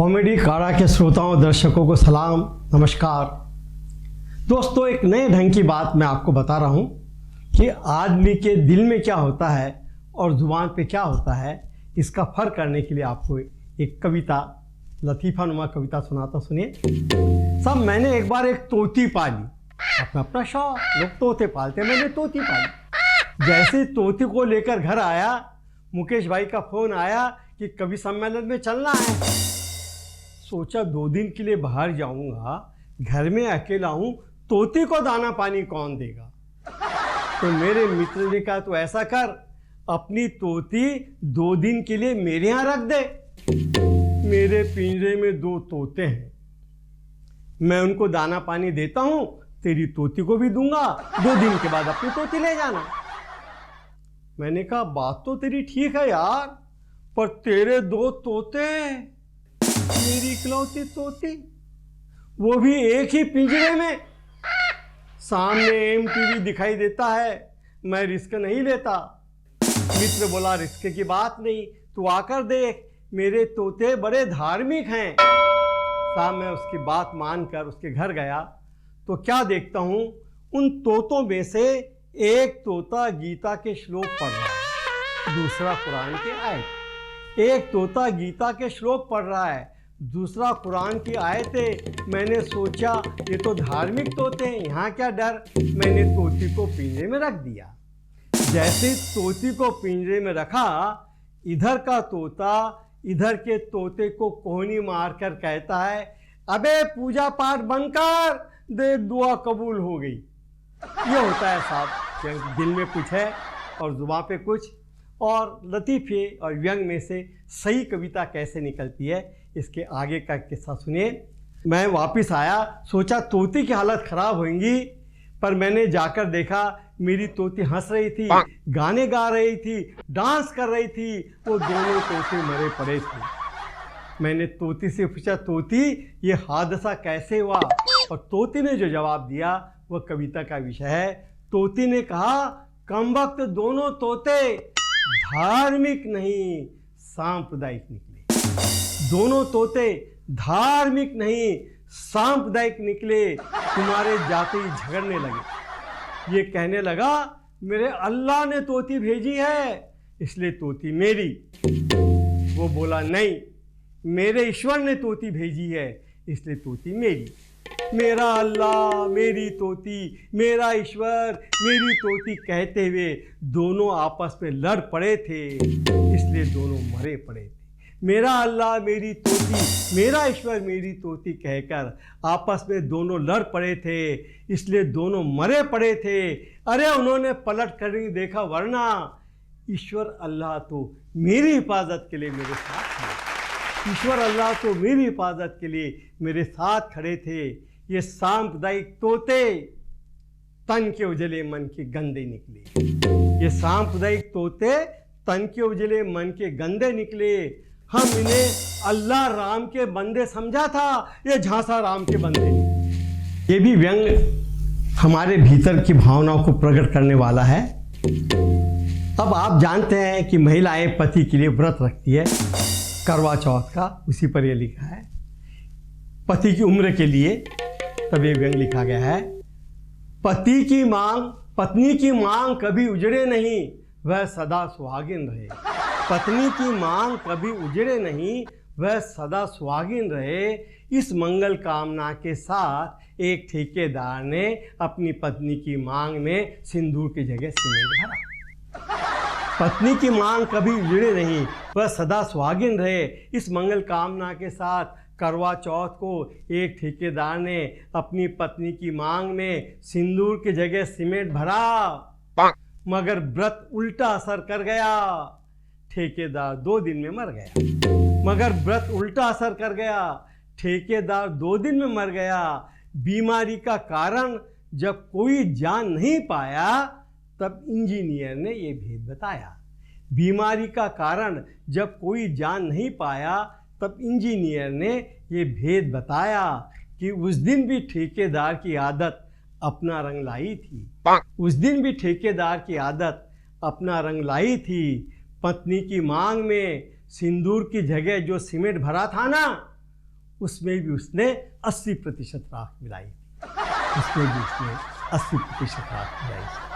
Comedy काढ़ा के श्रोताओं दर्शकों को सलाम नमस्कार। दोस्तों, एक नए ढंग की बात मैं आपको बता रहा हूँ कि आदमी के दिल में क्या होता है और ज़ुबान पे क्या होता है, इसका फ़र्क करने के लिए आपको एक कविता, लतीफ़ा नुमा कविता सुनाता हूँ। सुनिए। सब मैंने एक बार एक तोती पाली, अपना शौक, लोग तोते पालते, मैंने तोती पाली। जैसे तोती को लेकर घर आया, मुकेश भाई का फ़ोन आया कि कवि सम्मेलन में चलना है। सोचा 2 दिन के लिए बाहर जाऊंगा, घर में अकेला हूँ, तोती को दाना पानी कौन देगा। तो मेरे मित्र ने कहा तो ऐसा कर, अपनी तोती 2 दिन के लिए मेरे यहाँ रख दे। मेरे पिंजरे में 2 तोते हैं, मैं उनको दाना पानी देता हूँ, तेरी तोती को भी दूंगा, 2 दिन के बाद अपनी तोती ले जाना। मैंने कहा बात तो तेरी ठीक है यार, पर तेरे 2 तोते, मेरी इकलौती तोती, वो भी एक ही पिंजरे में। सामने एमटीवी दिखाई देता है, मैं रिस्क नहीं लेता। मित्र बोला रिस्क की बात नहीं, तू आकर देख, मेरे तोते बड़े धार्मिक हैं। साहब मैं उसकी बात मानकर उसके घर गया तो क्या देखता हूँ, उन तोतों में से एक तोता गीता के श्लोक पढ़ रहा है, दूसरा कुरान के आयत। एक तोता गीता के श्लोक पढ़ रहा है, दूसरा कुरान की आयतें। मैंने सोचा ये तो धार्मिक तोते हैं, यहाँ क्या डर। मैंने तोती को पिंजरे में रख दिया। जैसे तोती को पिंजरे में रखा, इधर का तोता इधर के तोते को कोहनी मारकर कहता है, अबे पूजा पाठ बंद कर, देख दुआ कबूल हो गई। ये होता है साहब, दिल में कुछ है और जुबान पे कुछ। और लतीफ़े और व्यंग में से सही कविता कैसे निकलती है, इसके आगे का किस्सा सुनिए। मैं वापस आया, सोचा तोती की हालत ख़राब होगी, पर मैंने जाकर देखा मेरी तोती हंस रही थी, गाने गा रही थी, डांस कर रही थी। वो दोनों तोते मरे पड़े थे। मैंने तोती से पूछा, तोती ये हादसा कैसे हुआ? और तोती ने जो जवाब दिया वह कविता का विषय है। तोती ने कहा, कमबख्त दोनों तोते धार्मिक नहीं सांप्रदायिक निकले। दोनों तोते धार्मिक नहीं सांप्रदायिक निकले, तुम्हारे जाते ही झगड़ने लगे। ये कहने लगा, मेरे अल्लाह ने तोती भेजी है इसलिए तोती मेरी। वो बोला नहीं, मेरे ईश्वर ने तोती भेजी है इसलिए तोती मेरी। मेरा अल्लाह, मेरी तोती, मेरा ईश्वर, मेरी तोती कहते हुए दोनों आपस में लड़ पड़े थे, इसलिए दोनों मरे पड़े थे। मेरा अल्लाह, मेरी तोती, मेरा ईश्वर, मेरी तोती कहकर आपस में दोनों लड़ पड़े थे, इसलिए दोनों मरे पड़े थे। अरे उन्होंने पलट कर नहीं देखा, वरना ईश्वर अल्लाह तो मेरी हिफाजत के लिए मेरे साथ थे। ईश्वर अल्लाह तो मेरी हिफाजत के लिए मेरे साथ खड़े थे। ये सांप्रदायिक तोते तन के उजले मन के गंदे निकले। ये सांप्रदायिक तोते तन के उजले मन के गंदे निकले। हम इन्हें अल्लाह राम के बंदे समझा था, ये झांसा राम के बंदे नहीं। ये भी व्यंग हमारे भीतर की भावनाओं को प्रकट करने वाला है। अब आप जानते हैं कि महिलाएं पति के लिए व्रत रखती है, करवा चौथ का, उसी पर यह लिखा है, पति की उम्र के लिए। तब ये व्यंग लिखा गया है, पति की मांग, पत्नी की मांग कभी उजड़े नहीं, वह सदा सुहागिन रहे। पत्नी की मांग कभी उजड़े नहीं, वह सदा सुहागिन रहे। इस मंगल कामना के साथ एक ठेकेदार ने अपनी पत्नी की मांग में सिंदूर की जगह सीमेंट भरा। पत्नी की मांग कभी उजड़े नहीं, वह सदा सुहागिन रहे। इस मंगल कामना के साथ करवा चौथ को एक ठेकेदार ने अपनी पत्नी की मांग में सिंदूर की जगह सीमेंट भरा, मगर व्रत उल्टा असर कर गया। ठेकेदार 2 दिन में मर गया। मगर व्रत उल्टा असर कर गया, ठेकेदार 2 दिन में मर गया। बीमारी का कारण जब कोई जान नहीं पाया, तब इंजीनियर ने यह भेद बताया। बीमारी का कारण जब कोई जान नहीं पाया, तब इंजीनियर ने ये भेद बताया कि उस दिन भी ठेकेदार की आदत अपना रंग लाई थी। उस दिन भी ठेकेदार की आदत अपना रंग लाई थी। पत्नी की मांग में सिंदूर की जगह जो सीमेंट भरा था ना, उसमें भी उसने 80% राख मिलाई थी, उसमें भी उसने 80% राख मिलाई थी।